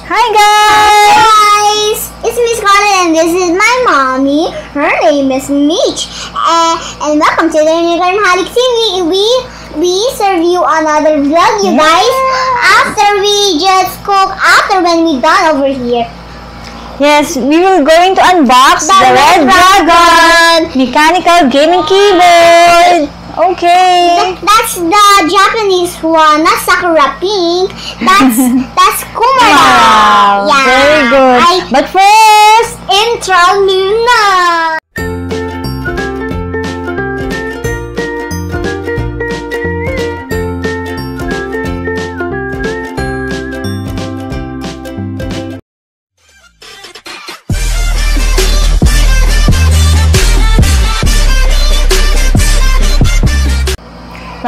Hi guys! Guys, it's Miss Carla and this is my mommy. Her name is Mitch. And welcome to the Unicorn Halik TV. We serve you another vlog, you guys. After we just cook, after when we done over here. Yes, we will going to unbox the Red Dragon mechanical gaming keyboard. Okay. That's the Japanese one, not Sakura Pink. That's Kumara. Wow, Yeah. very good. But first, Intro muna.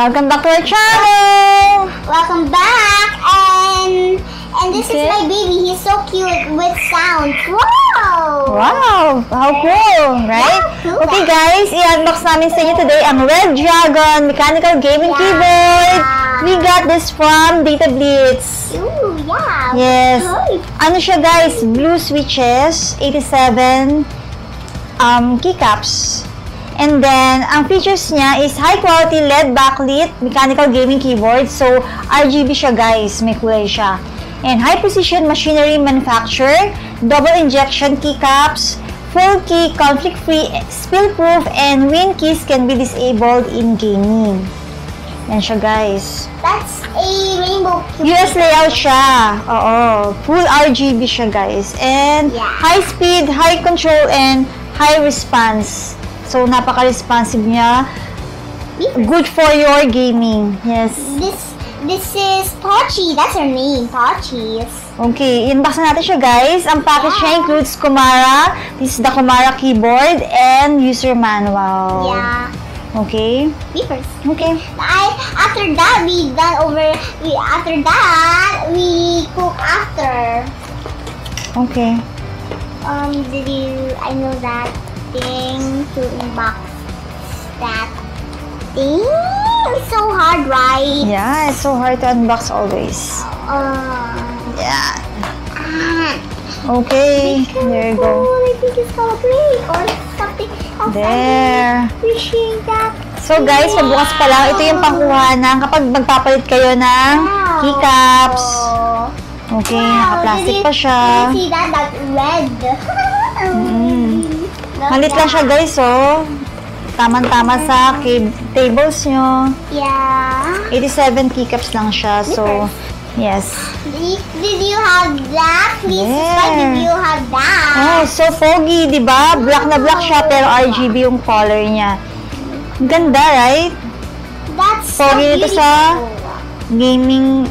welcome back to our channel. Welcome back, and this is my baby. He's so cute with sound. Wow! Wow, how cool, right? Cool. Okay guys, i-unbox namin sa inyo today ang Red Dragon mechanical gaming keyboard. We got this from Data Blitz. Ooh, yeah. Yes. Good. Ano siya guys? Blue switches, 87 keycaps. And then, ang features niya is high quality LED backlit mechanical gaming keyboard. So, RGB siya guys. May kulay siya. And high precision machinery manufacture, double injection keycaps, full key, conflict free, spill proof, and win keys can be disabled in gaming. Yan siya guys. That's a rainbow cube. US layout siya. Oo. Full RGB siya guys. And high speed, high control, and high response. So, napaka-responsive niya. Good for your gaming. Yes. This is Tochi. That's her name. Tochi. Okay. Unbox natin siya guys. Ang package niya includes Kumara. This is the Kumara keyboard and user manual. Yeah. Okay. Me first. Okay. After that, we cook after. Okay. I know that thing to unbox that thing. It's so hard, right? Yeah, it's so hard to unbox always. Yeah. Okay. There you go. I think it's called break or something else. There. Wishing that. So guys, pagbukas pa lang, ito yung pangkuhanan kapag magpapalit kayo ng keycaps. Okay, naka-plastic pa siya. Did you see that? That's red. Malit lang siya guys, oh. Tamang-tama sa tables nyo. Yeah. 87 keycaps lang siya, so, yes. Did you have that? Please subscribe if you have that. Oh, so foggy, di ba? Black na black siya, pero RGB yung color niya. Ganda, right? That's so Foggy nito beautiful. sa gaming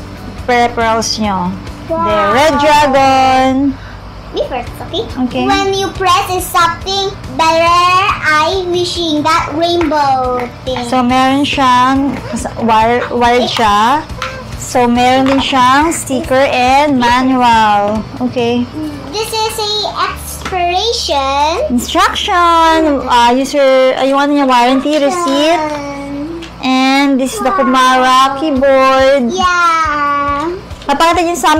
peripherals nyo. Wow. The Red Dragon. Me first, okay? Okay. When you press is something better, I wishing that rainbow thing. So, meron siyang wired siya. So, meron din siyang sticker and manual. Okay. This is a expiration. Instruction. Yung ano niya, warranty receipt. And this is the Kumara keyboard. Yeah. Papakita din sa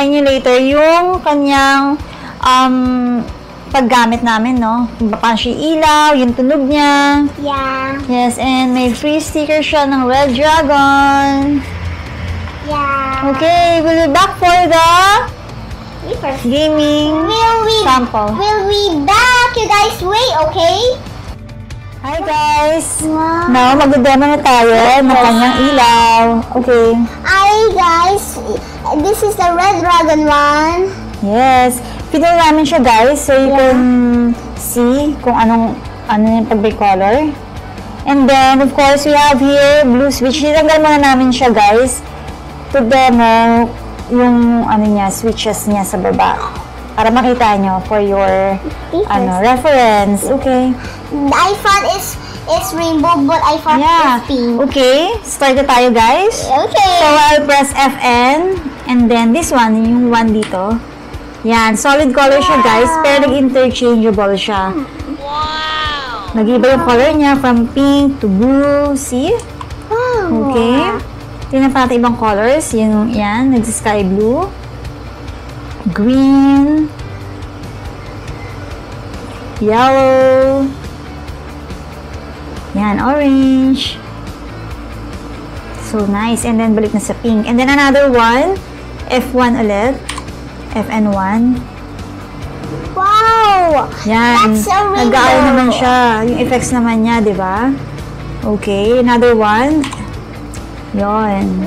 inyo later yung kanyang paggamit namin, no? Kung paano siya ilaw, yung tunog niya. Yeah. Yes, and may free sticker siya ng Red Dragon. Yeah. Okay, we'll be back for the gaming sample. We'll be back, you guys. Wait, okay? Hi guys! Wow. Now, mag-demo na tayo ng kanyang ilaw. Okay. Hi guys, this is the Red Dragon one. Yes. Pinili namin siya guys, so you can see kung ano yung pag-break color. And then, of course, we have here blue switch. Tinanggal muna namin siya guys to demo yung switches niya sa baba. Para makita nyo for your reference. Okay. The iPhone is rainbow, but iPhone is pink. Okay. Start na tayo guys. Okay. So, I'll press FN. And then, this one, yung one dito. Yan. Solid color siya guys, pero nag-interchangeable siya. Wow. Nag-iba yung color niya from pink to blue. See? Okay. Tingnan pa natin ibang colors. Yan, nag-sky blue. green, yellow, yan, orange. So nice. And then balik na sa pink. And then another one, F1 ulit. FN1. Wow! Yan. That's a rainbow. Nag-aay naman siya. Yung effects naman niya, di ba? Okay, another one. Yon.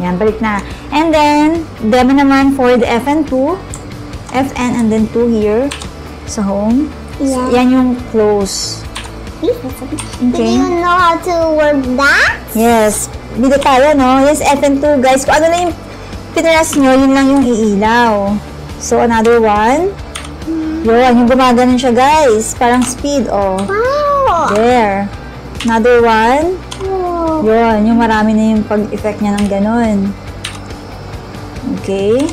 Yan, balik na. And then, demo naman for the FN2. FN and then 2 here. Sa home. Yeah. Yan yung close. Do Okay. you know how to work that? Yes. Dito tayo, no? Yes, FN2, guys. Kung ano na yung pinaras nyo, yun lang yung iilaw. So, another one. Yun, yung gumaganon siya, guys. Parang speed, oh. Wow! There. Another one. Wow. Yun, yung marami na yung pag-effect niya ng ganon. Okay.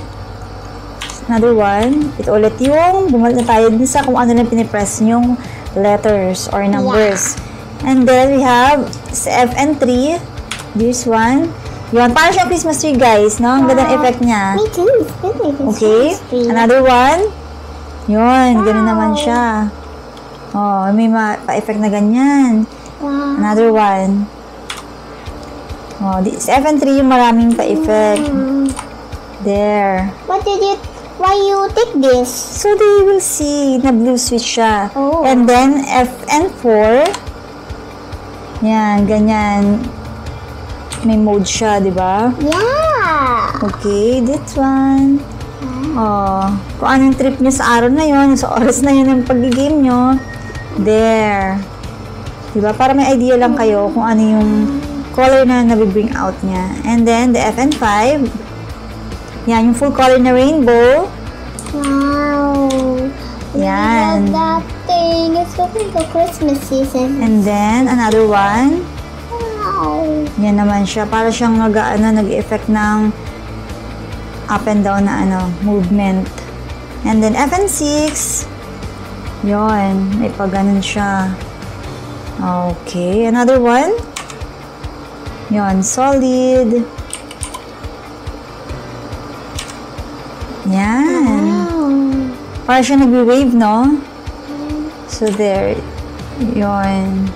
Another one. Ito ulit yung, bumalik na tayo din sa kung ano na pinipress yung letters or numbers. And then, we have sa FN3. This one. Yun, parang siyang Christmas tree, guys, no? Ang ganda ng effect niya. Me too. It's good like a Okay. Christmas tree. Another one. Yun, ganun naman siya. Oh, may pa-effect na ganyan. Wow. Another one. Oh, this FN3 yung maraming pa-effect. There. Why you take this? So, they will see na blue switch siya. Oh. And then, FN4. Yan, ganyan. May mode siya, di ba? Yeah. Okay, this one. Oh, kung anong trip nyo sa araw na yon, sa oras na yun ng pag-game nyo. There. Diba? Para may idea lang kayo kung ano yung color na nabibring out niya. And then, the FN5. Yan, yung full color na rainbow. Wow. Yan. Look at that thing. It's looking like a Christmas season. And then, another one. Wow. Yan naman siya. Para siyang nag-effect ng up and down na movement. And then, FN6. Yon, may pag-ganon siya. Okay, another one. Yon, solid. Yan. Wow. Para siya nag-wave, no? So, there. Yon.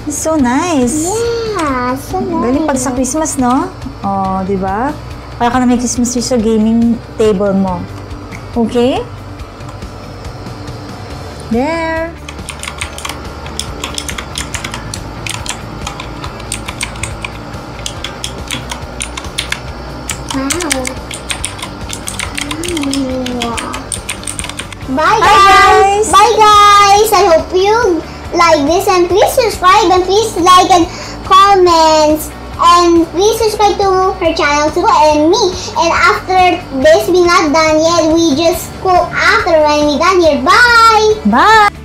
It's so nice. Yeah, so nice. Galing pag sa Christmas, no? Oh, di ba? Para ka na may Christmas tree sa gaming table mo. Okay? There. Bye Bye, guys. guys. Bye guys. I hope you like this and please subscribe and please like and comment and please subscribe to her channel too and me. And after this we not done yet. We just go after when we done here. Bye. Bye!